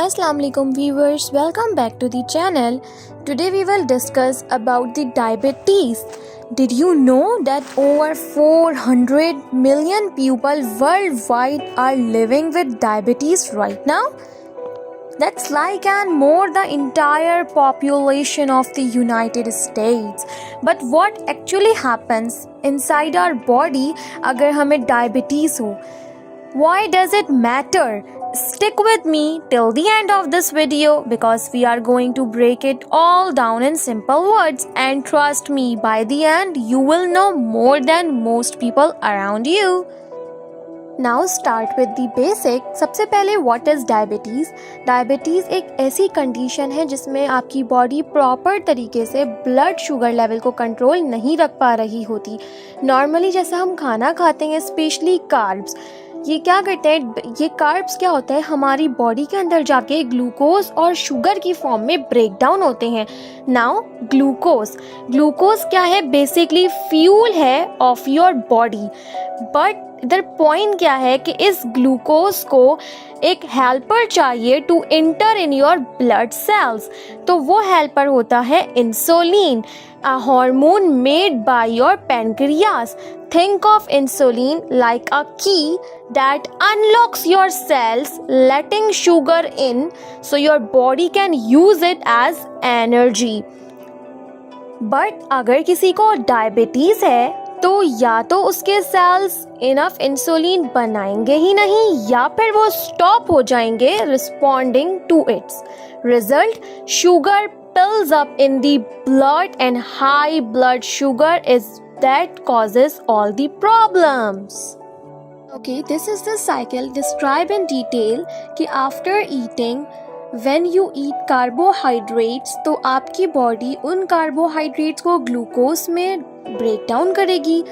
Assalamu alaikum viewers, welcome back to the channel. Today we will discuss about the diabetes. Did you know that over 400 million people worldwide are living with diabetes right now? That's like and more the entire population of the United States. But what actually happens inside our body अगर हमें diabetes हो? Why does it matter? Stick with me till the end of this video because we are going to break it all down in simple words, and trust me, by the end you will know more than most people around you. Now start with the basic. सबसे पहले what is diabetes? Diabetes एक ऐसी condition है जिसमें आपकी body proper तरीके से blood sugar level को कंट्रोल नहीं रख पा रही होती. नॉर्मली जैसा हम खाना खाते हैं, स्पेशली कार्ब्स, ये क्या करते हैं, ये कार्ब्स क्या होता है, हमारी बॉडी के अंदर जाके ग्लूकोज और शुगर की फॉर्म में ब्रेक डाउन होते हैं. नाउ ग्लूकोज क्या है, बेसिकली फ्यूल है ऑफ योर बॉडी. बट इधर पॉइंट क्या है कि इस ग्लूकोज को एक हेल्पर चाहिए to enter in your blood cells. तो वो हेल्पर होता है insulin, a hormone made by your pancreas. Think of insulin like a key that unlocks your cells, letting sugar in so your body can use it as energy. But अगर किसी को diabetes है तो या तो उसके सेल्स इनफ इंसुलिन बनाएंगे ही नहीं या फिर वो स्टॉप हो जाएंगे responding to its. Result, sugar builds up in the blood and high blood sugar is that causes all the problems. Okay, this is the cycle described in detail कि after eating, when you eat carbohydrates, तो आपकी body उन carbohydrates को glucose में break down करेगी,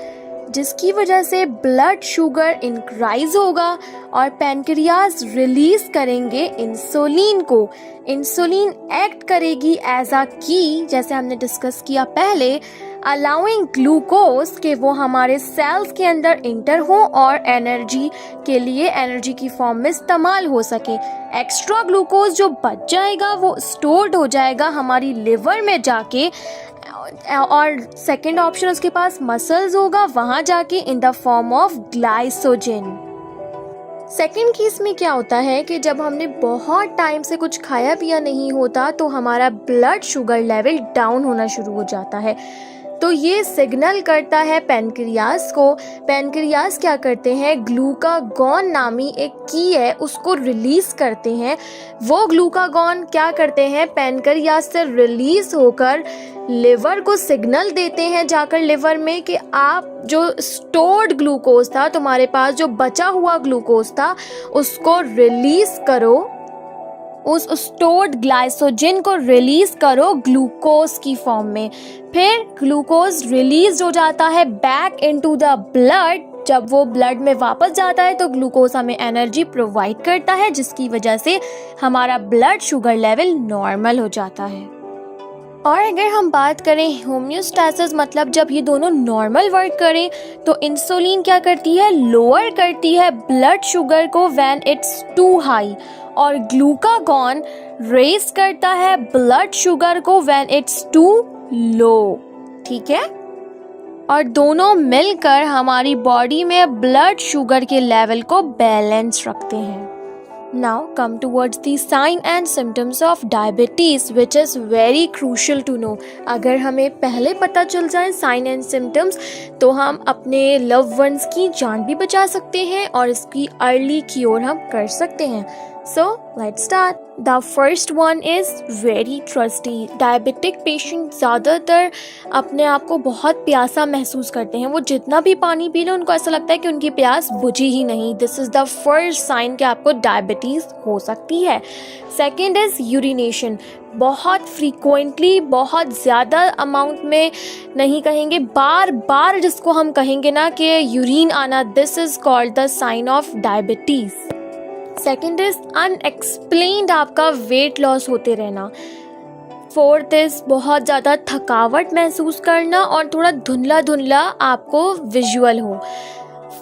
जिसकी वजह से ब्लड शुगर इंक्राइज होगा और पैनक्रियाज रिलीज करेंगे इंसुलिन को. इंसुलिन एक्ट करेगी एज अ की, जैसे हमने डिस्कस किया पहले, अलाउइंग ग्लूकोज के वो हमारे सेल्स के अंदर इंटर हो और एनर्जी के लिए एनर्जी की फॉर्म में इस्तेमाल हो सके. एक्स्ट्रा ग्लूकोज जो बच जाएगा वो स्टोर्ड हो जाएगा हमारी लिवर में जाके, और सेकेंड ऑप्शन उसके पास मसल्स होगा, वहाँ जाके in the form of glycogen. Second case में क्या होता है कि जब हमने बहुत टाइम से कुछ खाया पिया नहीं होता तो हमारा ब्लड शुगर लेवल डाउन होना शुरू हो जाता है. तो ये सिग्नल करता है पैनक्रियास को. पैनक्रियास क्या करते हैं, ग्लूकागॉन नामी एक की है उसको रिलीज करते हैं. वो ग्लूकागॉन क्या करते हैं, पैनक्रियास से रिलीज होकर लिवर को सिग्नल देते हैं जाकर लिवर में कि आप जो स्टोर्ड ग्लूकोज था, तुम्हारे पास जो बचा हुआ ग्लूकोज था, उसको रिलीज करो, उस स्टोर्ड ग्लाइकोजन को रिलीज करो ग्लूकोज की फॉर्म में. फिर ग्लूकोज रिलीज हो जाता है बैक इनटू द ब्लड. जब वो ब्लड में वापस जाता है तो ग्लूकोज हमें एनर्जी प्रोवाइड करता है, जिसकी वजह से हमारा ब्लड शुगर लेवल नॉर्मल हो जाता है. और अगर हम बात करें होम्योस्टैसिस, मतलब जब ये दोनों नॉर्मल वर्क करें, तो इंसुलिन क्या करती है, लोअर करती है ब्लड शुगर को व्हेन इट्स टू हाई, और ग्लूकागॉन रेज करता है ब्लड शुगर को व्हेन इट्स टू लो. ठीक है, और दोनों मिलकर हमारी बॉडी में ब्लड शुगर के लेवल को बैलेंस रखते हैं. Now come towards the sign and symptoms of diabetes, which is very crucial to know. अगर हमें पहले पता चल जाए साइन एंड सिम्टम्स तो हम अपने लव वंस की जान भी बचा सकते हैं और इसकी अर्ली क्योर हम कर सकते हैं. So let's start. The first one is very thirsty. Diabetic patient ज़्यादातर अपने आप को बहुत प्यासा महसूस करते हैं. वो जितना भी पानी पी लें उनको ऐसा लगता है कि उनकी प्यास बुझी ही नहीं. This is the first sign कि आपको डायबिटीज़ हो सकती है. Second is urination. बहुत फ्रीक्वेंटली, बहुत ज़्यादा अमाउंट में नहीं कहेंगे, बार बार जिसको हम कहेंगे ना कि यूरिन आना, this is called the sign of diabetes. Second is unexplained आपका वेट लॉस होते रहना. फोर्थ इज बहुत ज़्यादा थकावट महसूस करना और थोड़ा धुंधला धुंधला आपको विजुअल हो.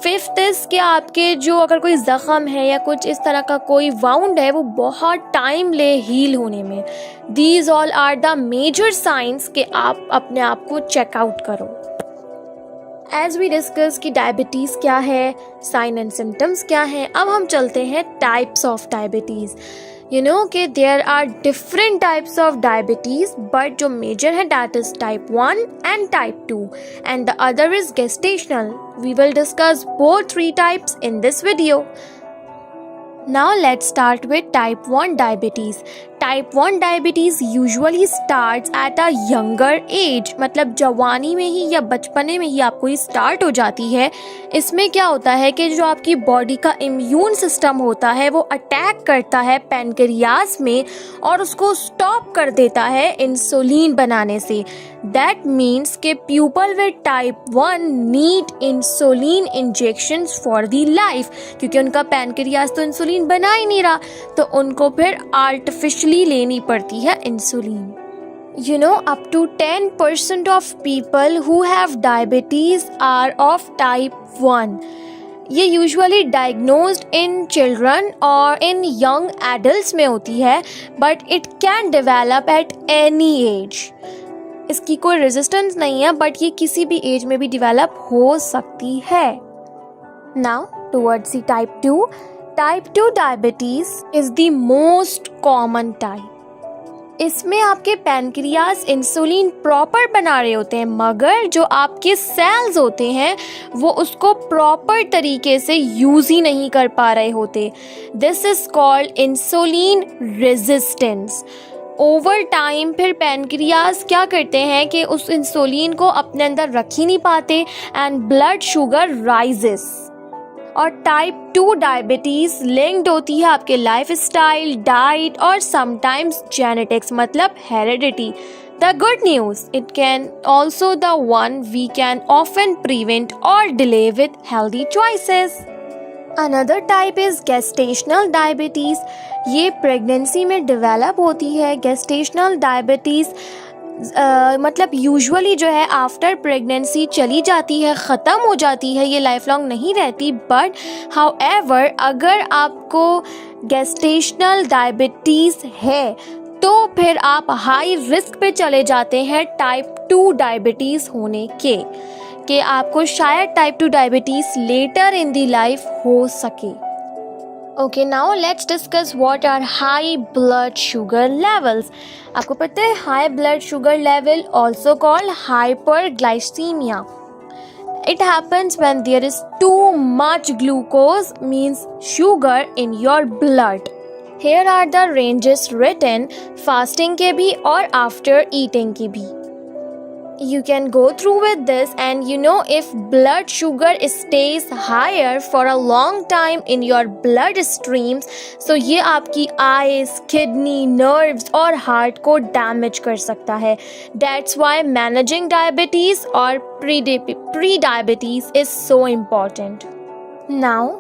फिफ्थ इज़ कि आपके जो अगर कोई ज़ख़म है या कुछ इस तरह का कोई वाउंड है वो बहुत टाइम ले हील होने में. These all are the major signs कि आप अपने आप को चेकआउट करो. एज वी डिस्कस कि डायबिटीज़ क्या है, साइन एंड सिम्टम्स क्या हैं, अब हम चलते हैं types of diabetes. You know कि there are different types of diabetes, but जो मेजर है that is type 1 and type 2 and the other is gestational. We will discuss both 3 types in this video. Now let's start with type 1 diabetes. Type 1 diabetes usually starts at a younger age. मतलब जवानी में ही या बचपने में ही आपको ये start हो जाती है. इसमें क्या होता है कि जो आपकी बॉडी का इम्यून सिस्टम होता है वो अटैक करता है पैनक्रियास में और उसको स्टॉप कर देता है इंसुलिन बनाने से. That means कि people with type 1 need insulin injections for the life, क्योंकि उनका पैनक्रियास तो इंसुलिन बना ही नहीं रहा, तो उनको फिर आर्टिफिशियली लेनी पड़ती है insulin. You know, up to 10% of people who have diabetes are of type 1. ये यूजुअली डायग्नोज्ड इन चिल्ड्रन और इन यंग एडल्ट्स में होती है, but it can develop at any as. इसकी कोई रेजिस्टेंस नहीं है, बट ये किसी भी एज में भी डेवलप हो सकती है. Now towards the type 2. Type 2 diabetes is the most common type. इसमें आपके पैनक्रियास इंसुलिन प्रॉपर बना रहे होते हैं, मगर जो आपके सेल्स होते हैं वो उसको प्रॉपर तरीके से यूज़ ही नहीं कर पा रहे होते. This is called insulin resistance. Over time फिर पैनक्रियास क्या करते हैं कि उस इंसुलिन को अपने अंदर रख ही नहीं पाते एंड ब्लड शुगर राइजेस. और टाइप 2 डायबिटीज़ लिंक्ड होती है आपके लाइफ स्टाइल, डाइट और समटाइम्स जेनेटिक्स, मतलब heredity. The good news, it can also the one we can often prevent और delay with healthy choices. Another type is gestational diabetes. ये pregnancy में develop होती है. गेस्टेशनल डायबिटीज़ मतलब usually जो है आफ्टर प्रेगनेंसी चली जाती है, ख़त्म हो जाती है, ये लाइफ लॉन्ग नहीं रहती. बट हाउएवर अगर आपको गेस्टेशनल डायबिटीज़ है तो फिर आप हाई रिस्क पे चले जाते हैं टाइप 2 डायबिटीज़ होने के आपको शायद type 2 diabetes later in the life हो सके. Okay, now let's discuss what are high blood sugar levels. आपको पता है high blood sugar level also called hyperglycaemia. It happens when there is too much glucose, means sugar in your blood. Here are the ranges written, fasting के भी और after eating के भी. You can go through with this, and you know, if blood sugar stays higher for a long time in your blood streams, so ये आपकी eyes, kidney, nerves और heart को damage कर सकता है. That's why managing diabetes or pre-diabetes is so important. Now,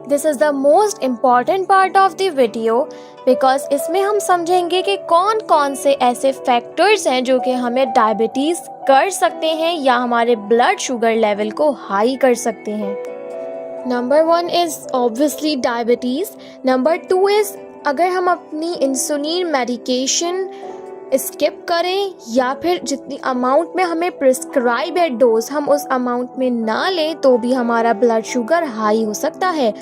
this is the most important part of the video because इसमें हम समझेंगे कि कौन कौन से ऐसे फैक्टर्स हैं जो कि हमें डायबिटीज़ कर सकते हैं या हमारे ब्लड शुगर लेवल को हाई कर सकते हैं. Number 1 is obviously diabetes. Number 2 is अगर हम अपनी इंसुलिन मेडिकेशन स्किप करें या फिर जितनी अमाउंट में हमें प्रिस्क्राइब है डोज हम उस अमाउंट में ना लें तो भी हमारा ब्लड शुगर हाई हो सकता है.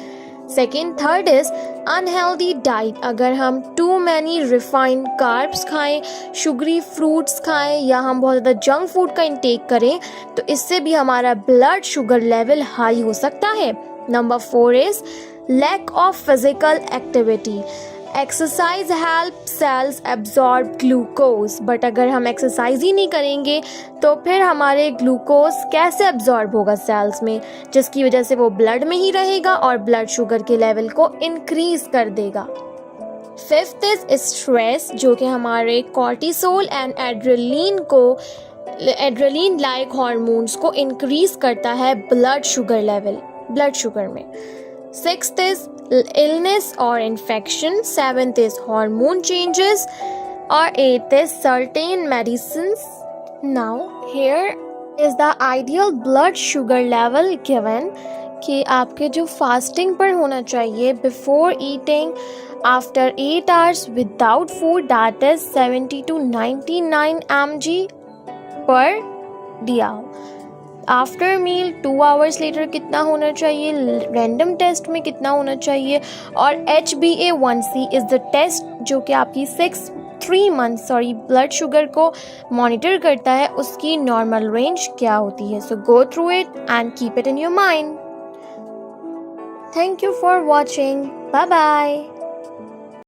Second, third is unhealthy diet. अगर हम टू मैनी रिफाइंड कार्ब्स खाएं, शुगरी फ्रूट्स खाएं या हम बहुत ज़्यादा जंक फूड का इंटेक करें तो इससे भी हमारा ब्लड शुगर लेवल हाई हो सकता है. Number 4 is lack of physical activity. Exercise help cells absorb glucose, but अगर हम एक्सरसाइज ही नहीं करेंगे तो फिर हमारे ग्लूकोज कैसे एब्जॉर्ब होगा सेल्स में, जिसकी वजह से वो ब्लड में ही रहेगा और ब्लड शुगर के लेवल को इंक्रीज कर देगा. फिफ्थ इज स्ट्रेस, जो कि हमारे cortisol and adrenaline like hormones को इंक्रीज करता है ब्लड शुगर में. Sixth is illness or infection. Seventh is hormone changes. और eighth is certain medicines. Now here is the ideal blood sugar level given कि आपके जो फास्टिंग पर होना चाहिए before eating after 8 hours without food, that is 70 to 99 mg पर दिया। After मील 2 hours later कितना होना चाहिए, रैंडम टेस्ट में कितना होना चाहिए, और HbA1c इज़ द टेस्ट जो कि आपकी 3 months ब्लड शुगर को मॉनिटर करता है, उसकी नॉर्मल रेंज क्या होती है। So go through it and keep it in your mind. Thank you for watching, bye bye.